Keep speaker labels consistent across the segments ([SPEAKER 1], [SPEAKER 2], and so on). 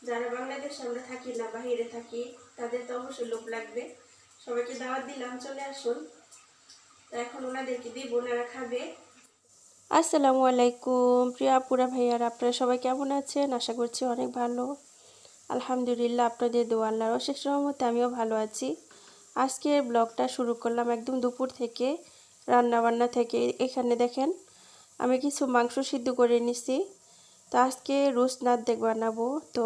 [SPEAKER 1] যারা বাংলাদেশে আমরা থাকি না, বাহিরে থাকি, তাদের তো অবশ্যই লোভ লাগবে। সবাইকে দাওয়াত দিলাম, চলে আসুন। তো এখন ওনাদেরকে দিব, ওনারা খাবে। আসসালামু আলাইকুম প্রিয় আপুরা ভাইয়ারা, আপনারা সবাই কেমন আছেন? আশা করছি অনেক ভালো। আলহামদুলিল্লাহ, আপনাদের দোয়া আল্লাহর অশেষ রহমতে আমিও ভালো আছি। আজকের ব্লগটা শুরু করলাম একদম দুপুর থেকে, রান্নাবান্না থেকে। এখানে দেখেন আমি কিছু মাংস সিদ্ধ করে নিছি। তো আজকে রোস্ট নাদ্দেক বানাবো। তো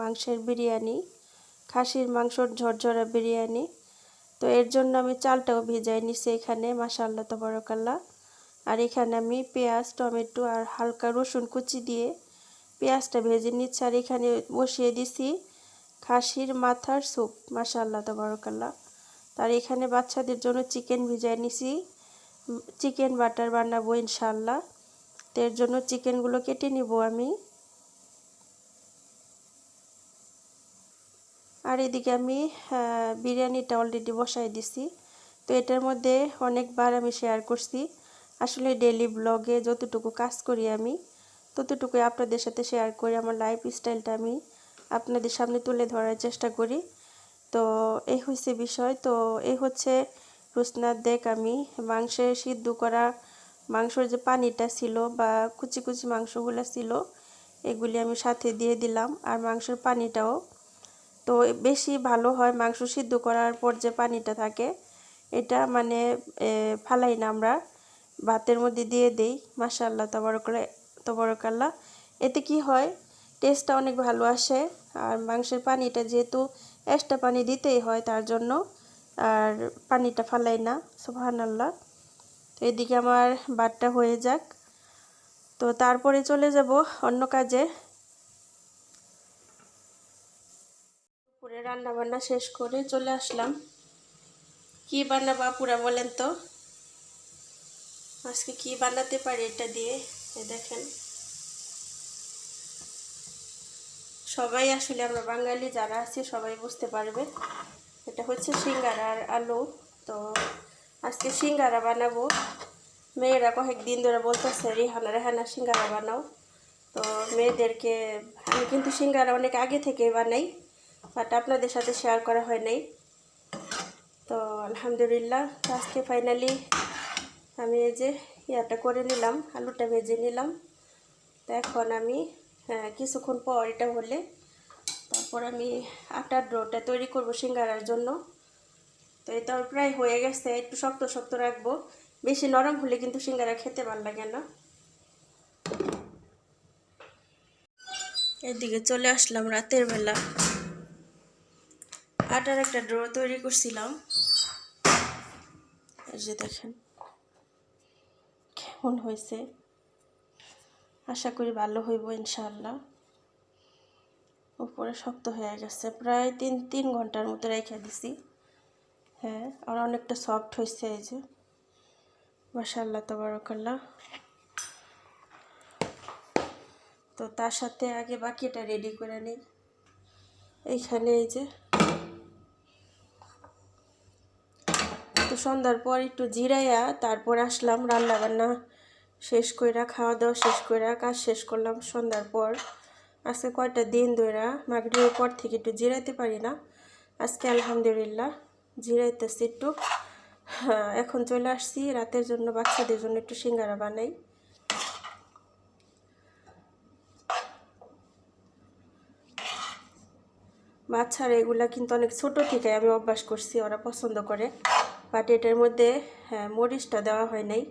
[SPEAKER 1] মাংসের বিরিয়ানি, খাসির মাংসর ঝরঝরা বিরিয়ানি। তো এর জন্য আমি চালটাও ভিজাই নিছি এখানে, মাশাআল্লাহ তাবারাকাল্লাহ। আর এখানে আমি পেঁয়াজ, টমেটো আর হালকা রসুন কুচি দিয়ে পেঁয়াজটা ভেজে নিচ্ছি। আর এখানে বসিয়ে দিছি খাসির মাথার স্যুপ, মাশাআল্লাহ তাবারাকাল্লাহ। তার এখানে বাচ্চাদের জন্য চিকেন ভিজাই নিছি, চিকেন বাটার বানাবো ইনশাআল্লাহ। তো এর জন্য চিকেনগুলো কেটে নিব আমি। আর এদিকে আমি বিরিয়ানিটা অলরেডি বসাই দিছি। তো এটার মধ্যে অনেকবার আমি শেয়ার করছি, আসলে ডেইলি ব্লগে যতটুকু কাজ করি আমি ততটুকুই আপনাদের সাথে শেয়ার করি। আমার লাইফ স্টাইলটা আমি আপনাদের সামনে তুলে ধরার চেষ্টা করি। তো এই হচ্ছে বিষয়। তো এই হচ্ছে রুসনার দেখ, আমি মাংসের সিদ্ধ করা মাংসের যে পানিটা ছিল বা কুচি কুচি মাংসগুলো ছিল এগুলি আমি সাথে দিয়ে দিলাম। আর মাংসের পানিটাও তো বেশি ভালো হয়, মাংস সিদ্ধ করার পর যে পানিটা থাকে এটা মানে ফালাই না, আমরা ভাতের মধ্যে দিয়ে দেই। মাশাআল্লাহ তাবারাকাল্লাহ। এতে কি হয়, টেস্টটা অনেক ভালো আসে। আর মাংসের পানিটা যেহেতু এক্সট্রা পানি দিতেই হয় তার জন্য আর পানিটা ফালাই না, সুবহানাল্লাহ। তো এদিকে আমার ভাতটা হয়ে যাক, তো তারপরে চলে যাব অন্য কাজে। পুরো রান্না বান্না শেষ করে চলে আসলাম। কি বানাবো আপুরা বলেন তো? আজকে কি বানাতে পারি এটা দিয়ে? দেখেন, সবাই আসলে আমরা বাঙালি যারা আছি সবাই বুঝতে পারবে। এটা হচ্ছে সিঙ্গারা আর আলু। তো আজকে সিঙ্গারা বানাবো। মেয়েরা কয়েকদিন ধরে বলতেছে রেহানা রেহানা সিঙ্গারা বানাও। তো মেয়েদেরকে আমি কিন্তু সিঙ্গারা অনেক আগে থেকে বানাই, বাট আপনাদের সাথে শেয়ার করা হয় নাই। তো আলহামদুলিল্লাহ, আজকে ফাইনালি আমি এই যে ইয়াটা করে নিলাম, আলুটা ভেজে নিলাম। তো এখন আমি কিছুক্ষণ পর এটা হলে তারপর আমি আটার ডোটা তৈরি করব সিঙ্গারার জন্য। তো এটা প্রায় হয়ে গেছে, একটু শক্ত শক্ত রাখবো, বেশি নরম হলে কিন্তু সিঙ্গারা খেতে ভালো লাগে না। এদিকে চলে আসলাম রাতের বেলা, আটার একটা ডো তৈরি করছিলাম। এই যে দেখেন কেমন হয়েছে, আশা করি ভালো হইব ইনশাআল্লাহ। উপরে শক্ত হয়ে গেছে, প্রায় তিন ঘন্টার মতো রেখে দিছি। হ্যাঁ, আর অনেকটা সফট হয়েছে, এই যে মাশাআল্লাহ তাবারাকাল্লাহ। তো তার সাথে আগে বাকিটা রেডি করে নিই। এইখানে এই যে তো সন্ধ্যার পর একটু জিরাইয়া তারপর আসলাম রান্না বান্না শেষ কইরা, খাওয়া দাওয়া শেষ কইরা কাজ শেষ করলাম সন্ধ্যার পর। আজকে কয়টা দিন ধরে মাগরিবের পর থেকে একটু জিরাইতে পারি না, আজকে আলহামদুলিল্লাহ জিরাইতেছি একটু। হ্যাঁ, এখন চলে আসছি রাতের জন্য, বাচ্চাদের জন্য একটু সিঙ্গারা বানাই। বাচ্চারা এগুলা কিন্তু অনেক ছোট থেকে আমি অভ্যাস করছি, ওরা পছন্দ করে। বাট এটার মধ্যে মরিচটা দেওয়া হয় নাই।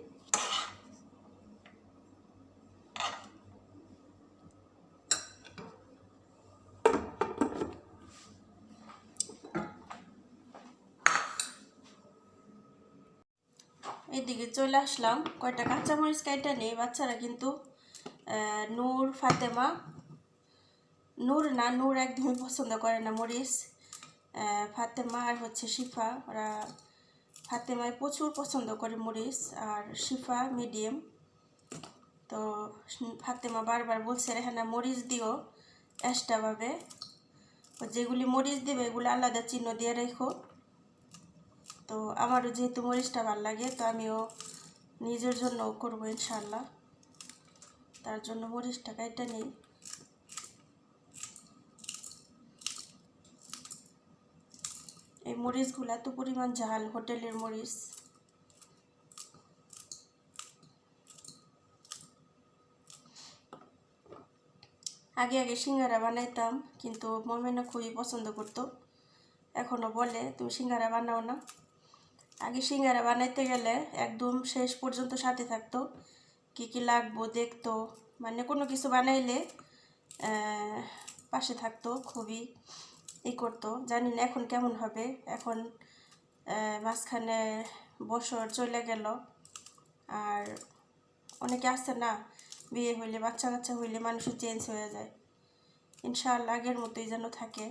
[SPEAKER 1] এইদিকে চলে আসলাম, কয়টা কাঁচামরিচ কাইটা নেই। বাচ্চারা কিন্তু নূর ফাতেমা, নূর না, নূর একদমই পছন্দ করে না মরিচ। ফাতেমা আর হচ্ছে শিফা, ওরা ফাতেমায় প্রচুর পছন্দ করে মরিচ, আর শিফা মিডিয়াম। তো ফাতেমা বারবার বলছে রেহানা মরিচ দিও এক্সট্রাভাবে, যেগুলি মরিচ দেবে এগুলো আলাদা চিহ্ন দিয়ে রেখো। তো আমারও যেহেতু মরিচটা ভালো লাগে, তো আমিও নিজের জন্য করবো ইনশাল্লাহ, তার জন্য মরিচটা কাইটা নেই। এই মরিচগুলো এত পরিমাণ ঝাল, হোটেলের মরিচ। আগে আগে সিঙ্গারা বানাইতাম, কিন্তু মমেনা খুবই পছন্দ করতো। এখনও বলে তুমি সিঙ্গারা বানাও না। আগে সিঙ্গারা বানাইতে গেলে একদম শেষ পর্যন্ত সাথে থাকতো, কি কি লাগবো দেখতো, মানে কোনো কিছু বানাইলে পাশে থাকতো, খুবই করতো। জানি না এখন কেমন হবে। এখন মাঝখানে বছর চলে গেল, আর অনেকে আসছে না, বিয়ে হইলে বাচ্চা কাচ্চা হইলে মানুষের চেঞ্জ হয়ে যায়। ইনশাআল্লাহ আগের মতোই যেন থাকে।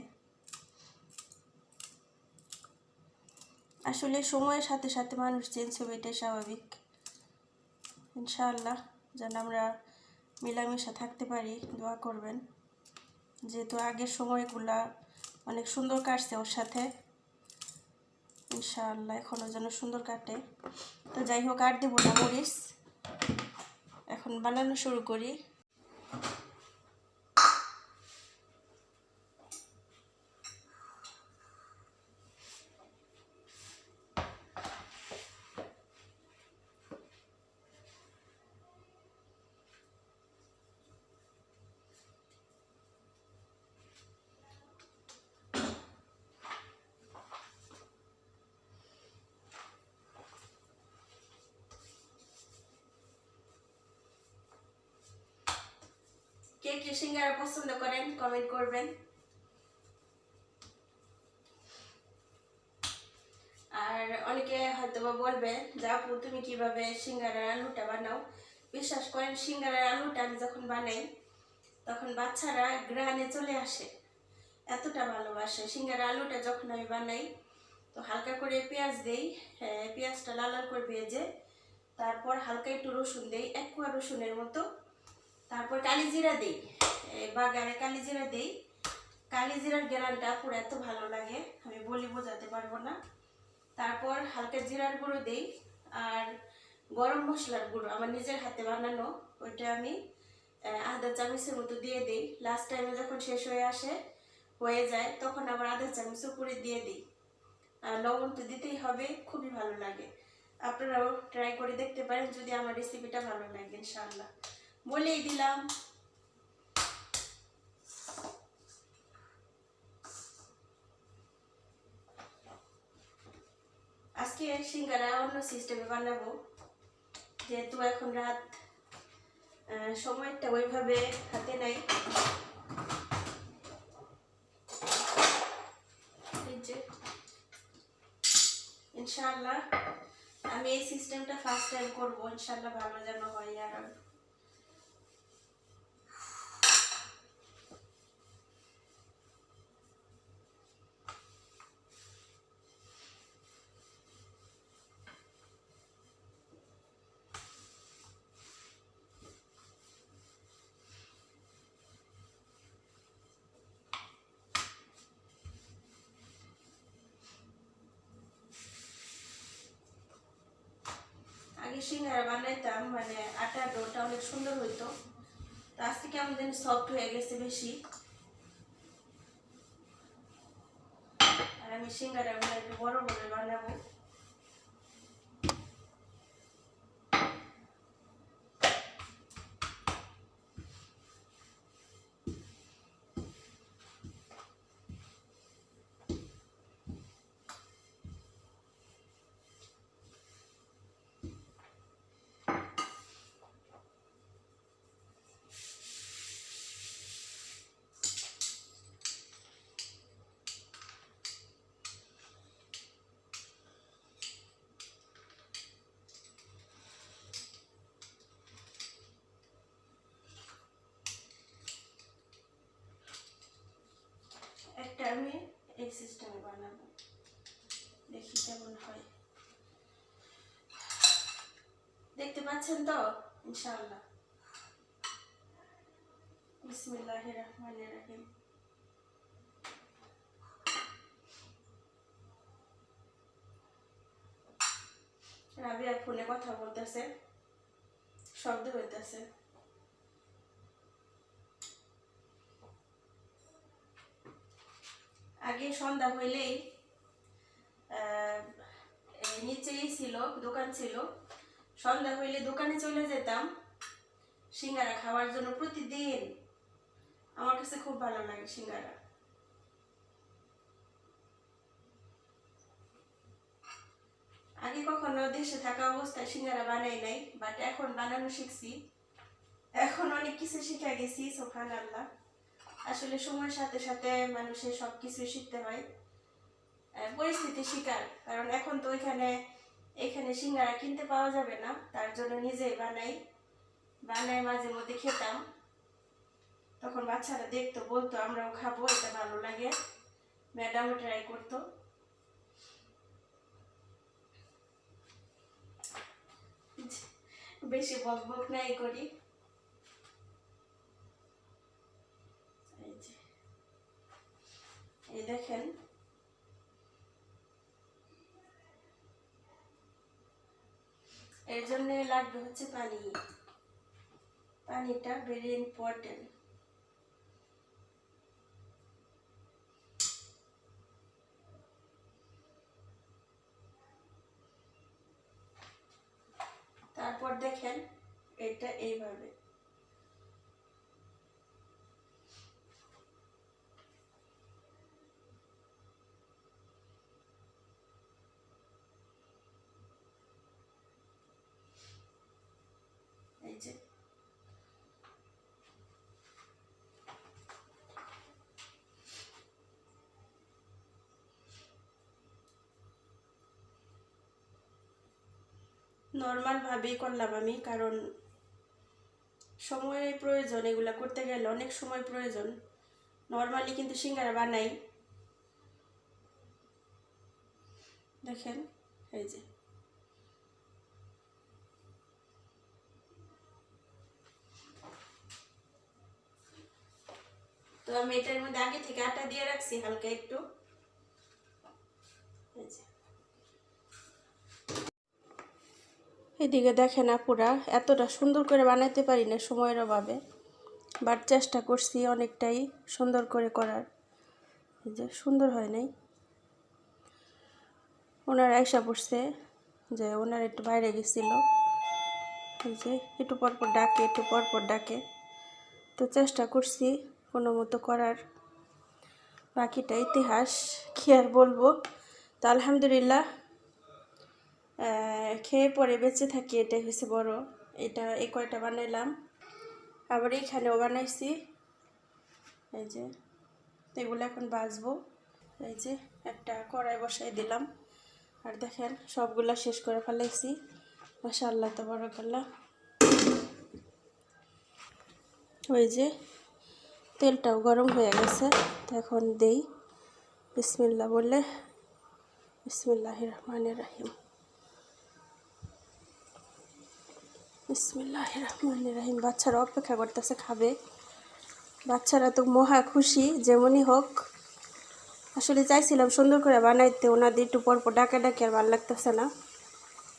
[SPEAKER 1] আসলে সময়ের সাথে সাথে মানুষ চেঞ্জ হবে, এটাই স্বাভাবিক। ইনশাআল্লাহ যেন আমরা মিলামিশা থাকতে পারি, দোয়া করবেন। যেহেতু আগের সময়গুলা অনেক সুন্দর কাটছে ওর সাথে, ইনশাআল্লাহ এখনও যেন সুন্দর কাটে। তো যাই হোক, আর দেবো না মরিচ, এখন বানানো শুরু করি। কে কে সিঙ্গারা পছন্দ করেন কমেন্ট করবেন। আর অনেকে হয়তো বলবে যে আপু তুমি কিভাবে সিঙ্গারার আলুটা বানাও। বিশ্বাস করেন, সিঙ্গারার আলুটা আমি যখন বানাই তখন বাচ্চারা গ্রানে চলে আসে, এতটা ভালোবাসে। সিঙ্গারার আলুটা যখন আমি বানাই তো হালকা করে পেঁয়াজ দেই, পেঁয়াজটা লাল লাল করে ভেজে, তারপর হালকা একটু রসুন দেই, এক কোয়া রসুনের মতো, তারপর কালিজিরা দিই, বাগারে কালিজিরা দিই। কালিজিরার গ্রানটা পুরো এত ভালো লাগে, আমি বলি বোঝাতে পারবো না। তারপর হালকা জিরার গুঁড়ো দিই, আর গরম মশলার গুঁড়ো আমার নিজের হাতে বানানো, ওইটা আমি আধা চামচের মতো দিয়ে দিই। লাস্ট টাইমে যখন শেষ হয়ে যায় তখন আবার আধা চামচ উপরে দিয়ে দিই। আর লবণ তো দিতেই হবে, খুবই ভালো লাগে। আপনারাও ট্রাই করে দেখতে পারেন যদি আমার রেসিপিটা ভালো লাগে। ইনশাআল্লাহ বলেই দিলাম। আজকে সিঙ্গারা অন্য সিস্টেমে বানাবো, যেহেতু এখন রাত, সময়টা ওইভাবে হাতে নাই। ইনশাআল্লাহ আমি এই সিস্টেমটা ফার্স্ট টাইম করবো, ইনশাআল্লাহ ভালো যেন হয়। আর আগে সিঙ্গারা বানাইতাম, মানে আটার ডোটা অনেক সুন্দর হইতো, তো আজকে কেমন যেন সফট হয়ে গেছে বেশি। আর আমি সিঙ্গারাগুলো একটু বড় বড় বানাবো। একটা আমি এই সিস্টেমে বানাবো, দেখি কেমন হয়। দেখতে পাচ্ছেন তো? ইনশাআল্লাহ। বিসমিল্লাহির রহমানির রহিম। রাবিয়া ফোনে কথা বলতেছে, শব্দ হইতেছে। আগে সন্ধ্যা হইলেই নিচেই ছিল, দোকান ছিল। সন্ধ্যা হইলে দোকানে চলে যেতাম সিঙ্গারা খাওয়ার জন্য প্রতিদিন। আমার কাছে খুব ভালো লাগে সিঙ্গারা। আগে কখনো দেশে থাকা অবস্থায় সিঙ্গারা বানাই নাই, বাট এখন বানানো শিখছি। এখন অনেক কিছু শিখে গেছি, সুবহানাল্লাহ। আসলে সময়ের সাথে সাথে মানুষের সবকিছু শিখতে হয়, পরিস্থিতি শিকার। কারণ এখন তো এখানে সিঙ্গারা কিনতে পাওয়া যাবে না, তার জন্য নিজেই বানাই মাঝে মধ্যে খেতাম। তখন বাচ্চারা দেখতো, বলতো আমরাও খাবো, এটা ভালো লাগে। ম্যাডামও ট্রাই করতো। বেশি বক বক নাই করি। এই দেখেন, এর জন্য লাগবে হচ্ছে পানি। পানিটা ভেরি ইম্পর্টেন্ট। তারপর দেখেন এটা এইভাবে এই যে নর্মাল ভাবেই করলাম আমি, কারণ সময়ের প্রয়োজন, এগুলা করতে গেলে অনেক সময় প্রয়োজন। নর্মালি কিন্তু সিঙ্গারা বানাই, দেখেন এই যে। তো আমি এটার মধ্যে আগে থেকে আটা দিয়ে রাখছি হালকা একটু। এদিকে দেখেন আপুরা, এতটা সুন্দর করে বানাইতে পারি না সময়ের অভাবে, বাট চেষ্টা করছি অনেকটাই সুন্দর করে করার। এই যে সুন্দর হয় নাই। ওনার আয়সা পড়ছে, যে ওনার একটু বাইরে গেছিল, এই যে একটু পরপর ডাকে, একটু পরপর ডাকে। তো চেষ্টা করছি কোনো মতো করার। বাকিটা ইতিহাস, কি আর বলবো। তো আলহামদুলিল্লাহ, খেয়ে পরে বেঁচে থাকি, এটাই হয়েছে বড়। এই কয়টা বানাইলাম, আবার এইখানেও বানাইছি। এই যে এগুলো এখন ভাজবো। এই যে একটা কড়াই বসাই দিলাম, আর দেখেন সবগুলা শেষ করে ফেলাইছি। মাশাআল্লাহ তাবারাকাল্লাহ। ওই যে তেলটাও গরম হয়ে গেছে, তো এখন দেই বিসমিল্লাহ বলে। বিসমিল্লাহির রহমানির রহিম, বিসমিল্লাহির রহমানির রহিম। বাচ্চারা অপেক্ষা করতেছে খাবে। বাচ্চারা তো মহা খুশি, যেমনই হোক। আসলে চাইছিলাম সুন্দর করে বানাইতে, ওনাদের একটু পরপর ডাকে আর ভালো লাগতেছে না।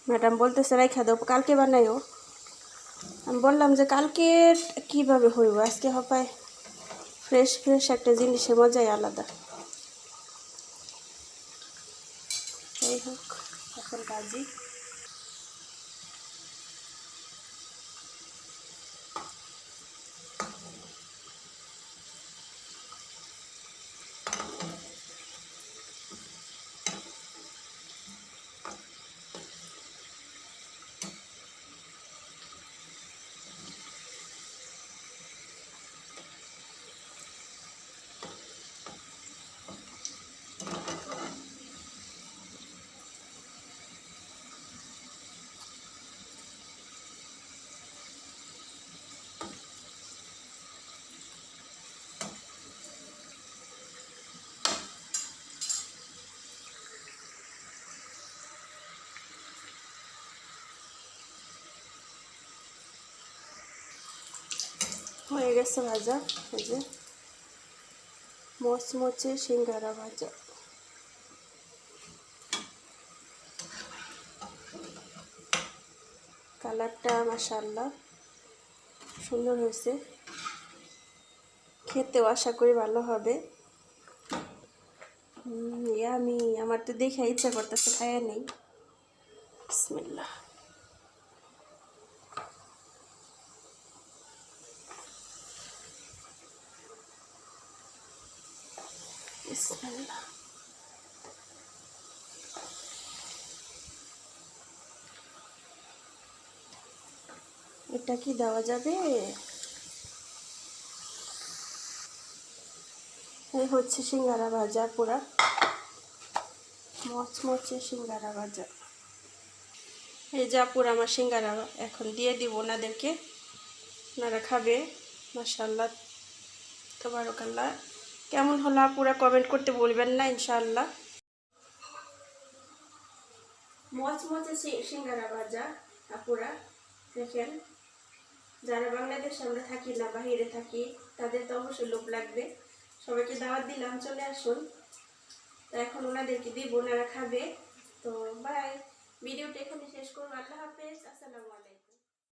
[SPEAKER 1] ম্যাডাম বলতেছে রাইখা দাও, কালকে বানাইও। আমি বললাম যে কালকে কীভাবে হইব, আজকে হপায় ফ্রেশ একটা জিনিসের মজাই আলাদা। যাই হোক, এখন ভাজি। হয়ে গেছে ভাজা। এই যে মচমচে সিঙ্গারা ভাজা। কালারটা মাশাআল্লাহ সুন্দর হয়েছে, খেতেও আশা করি ভালো হবে। ইয়ামি, আমার তো দেখে ইচ্ছা করতেছে, খাইয়া নেই। বিসমিল্লাহ। বিসমিল্লাহ। এটা কি দেওয়া যাবে? এই হচ্ছে সিঙ্গারা ভাজা, পুরা মচমচে সিঙ্গারা ভাজা। এই যা পুরা আমার সিঙ্গারা এখন দিয়ে দিব ওনাদেরকে, ওনারা খাবে। মাশাআল্লাহ তাবারাকাল্লাহ। কেমন হলো পুরা কমেন্ট করতে বলবেন না ইনশাআল্লাহ। মচমচে সিঙ্গারা ভাজা আপুরা দেখেন। যারা বাংলাদেশে আমরা থাকি না, বাহিরে থাকি, তাদের তো অবশ্যই লোভ লাগবে। সবাইকে দাওয়াত দিলাম, চলে আসুন। তো এখন ওনাদেরকে দিব, ওনারা খাবে। তো বাই, ভিডিওটা এখানে শেষ করবো। আল্লাহ হাফেজ, আসসালামু আলাইকুম।